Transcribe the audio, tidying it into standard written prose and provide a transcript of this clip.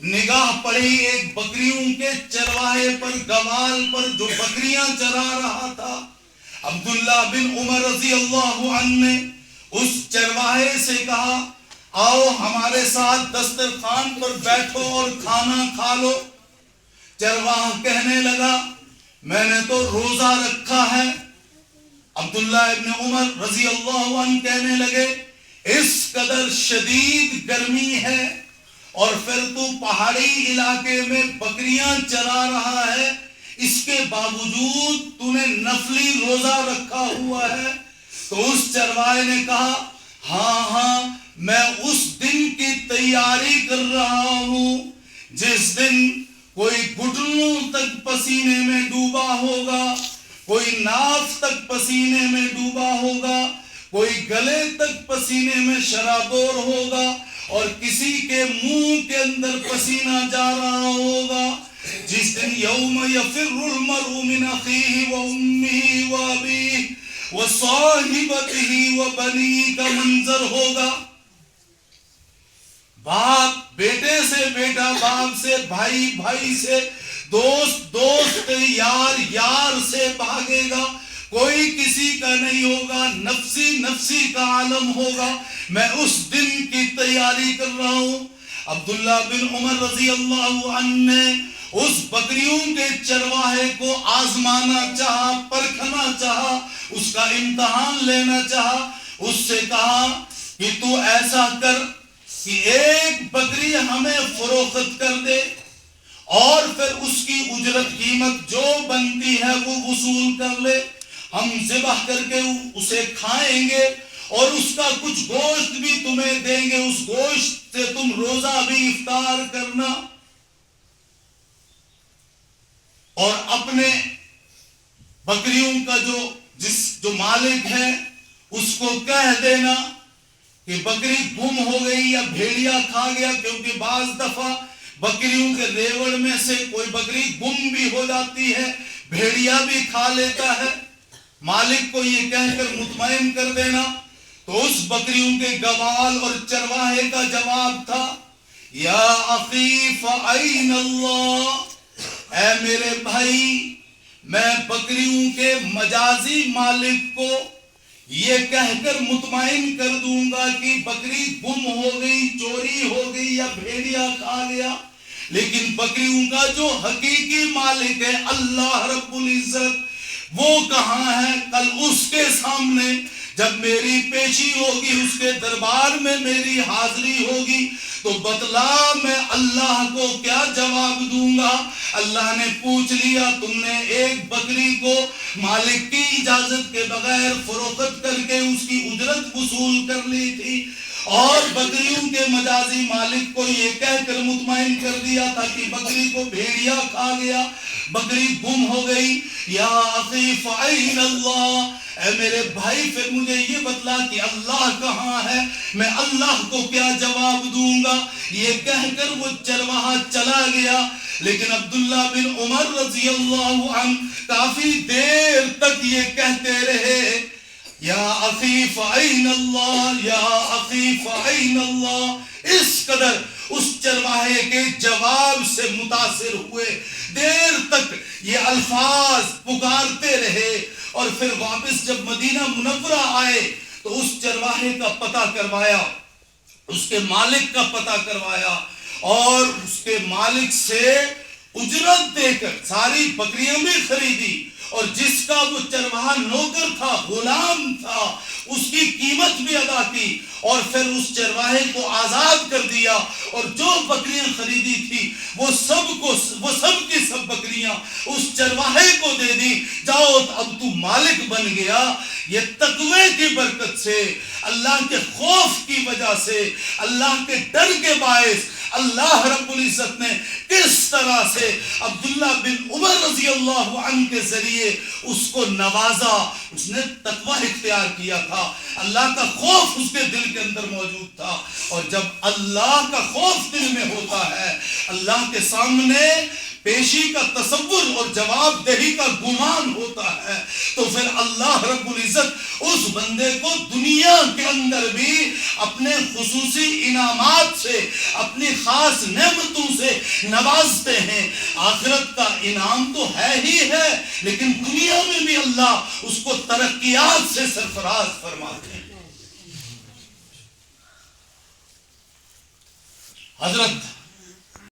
نگاہ پڑی ایک بکریوں کے چرواہے پر، گوال پر جو بکریاں چرا رہا تھا۔ عبداللہ بن عمر رضی اللہ عنہ نے اس چرواہے سے کہا آؤ ہمارے ساتھ دسترخوان پر بیٹھو اور کھانا کھا لو۔ چرواہا کہنے لگا میں نے تو روزہ رکھا ہے۔ عبداللہ ابن عمر رضی اللہ عنہ کہنے لگے اس قدر شدید گرمی ہے اور پھر تو پہاڑی علاقے میں بکریاں چرا رہا ہے، اس کے باوجود تو نے نفلی روزہ رکھا ہوا ہے۔ تو اس چرواہے نے کہا ہاں میں اس دن کی تیاری کر رہا ہوں جس دن کوئی گھٹنوں تک پسینے میں ڈوبا ہوگا، کوئی ناف تک پسینے میں ڈوبا ہوگا، کوئی گلے تک پسینے میں شرابور ہوگا اور کسی کے منہ کے اندر پسینہ جا رہا ہوگا، جس دن یوم یفر المرء من اخیہ و امہ و ابیہ و صاحبتہ و بنیہ کا منظر ہوگا۔ باپ بیٹے سے، بیٹا باپ سے، بھائی بھائی سے، دوست دوست، یار یار سے بھاگے گا، کوئی کسی کا نہیں ہوگا، نفسی نفسی کا عالم ہوگا۔ میں اس دن کی تیاری کر رہا ہوں۔ عبداللہ بن عمر رضی اللہ عنہ نے اس بکریوں کے چرواہے کو آزمانا چاہا، پرکھنا چاہا، اس کا امتحان لینا چاہا۔ اس سے کہا کہ تو ایسا کر کہ ایک بکری ہمیں فروخت کر دے اور پھر اس کی اجرت قیمت جو بنتی ہے وہ وصول کر لے، ہم ذبح کر کے اسے کھائیں گے اور اس کا کچھ گوشت بھی تمہیں دیں گے، اس گوشت سے تم روزہ بھی افطار کرنا، اور اپنے بکریوں کا جو مالک ہے اس کو کہہ دینا کہ بکری گم ہو گئی یا بھیڑیا کھا گیا، کیونکہ بعض دفعہ بکریوں کے ریوڑ میں سے کوئی بکری گم بھی ہو جاتی ہے، بھیڑیا بھی کھا لیتا ہے۔ مالک کو یہ کہہ کر مطمئن کر دینا۔ تو اس بکریوں کے گوال اور چرواہے کا جواب تھا یا اخی فأین اللہ، اے میرے بھائی میں بکریوں کے مجازی مالک کو یہ کہہ کر مطمئن کر دوں گا کہ بکری گم ہو گئی، چوری ہو گئی یا بھیڑیا کھا گیا، لیکن بکریوں کا جو حقیقی مالک ہے اللہ رب العزت وہ کہاں ہے؟ کل اس کے سامنے جب میری پیشی ہوگی، اس کے دربار میں میری حاضری ہوگی تو بتلا میں اللہ کو کیا جواب دوں گا؟ اللہ نے پوچھ لیا تم نے ایک بکری کو مالک کی اجازت کے بغیر فروخت کر کے اس کی اجرت وصول کر لی تھی، اور بکریوں کے مجازی مالک کو یہ کہہ کر مطمئن کر دیا تھا کہ بکری کو بھیڑیا کھا گیا، بکری گم ہو گئی۔ یا اخی فأین اللہ، اے میرے بھائی پھر مجھے یہ بتلا کہ اللہ کہاں ہے، میں اللہ کو کیا جواب دوں گا؟ یہ کہہ کر وہ چرواہا چلا گیا، لیکن عبداللہ بن عمر رضی اللہ عنہ کافی دیر تک یہ کہتے رہے یا اخی فأین اللہ، یا اخی فأین اللہ، اس قدر اس چرواہے کے جواب سے متاثر ہوئے، دیر تک یہ الفاظ پکارتے رہے، اور پھر واپس جب مدینہ منورہ آئے تو اس چرواہے کا پتہ کروایا، اس کے مالک کا پتہ کروایا، اور اس کے مالک سے اجرت دے کر ساری بکریاں بھی خریدی، اور جس کا وہ چرواہا نوکر تھا، غلام تھا، اس کی قیمت بھی ادا کی، اور پھر اس چرواہے کو آزاد کر دیا، اور جو بکریاں خریدی تھی وہ سب کی سب بکریاں اس چرواہے کو دے دی۔ جاؤ اب تو مالک بن گیا۔ یہ تقوی کی برکت سے، اللہ کے خوف کی وجہ سے، اللہ کے ڈر کے باعث اللہ رب العزت نے کس طرح سے عبداللہ بن عمر رضی اللہ عنہ کے ذریعے اس کو نوازا۔ اس نے تقوی اختیار کیا تھا، اللہ کا خوف اس کے دل کے اندر موجود تھا، اور جب اللہ کا خوف دل میں ہوتا ہے اللہ کے سامنے پیشی کا تصور اور جواب دہی کا گمان ہوتا ہے تو پھر اللہ رب العزت اس بندے کو دنیا کے اندر بھی اپنے خصوصی انعامات سے اپنی خاص نعمتوں سے نوازتے ہیں. آخرت کا انعام تو ہے ہی ہے لیکن دنیا میں بھی اللہ اس کو ترقیات سے سرفراز فرماتے ہیں. حضرت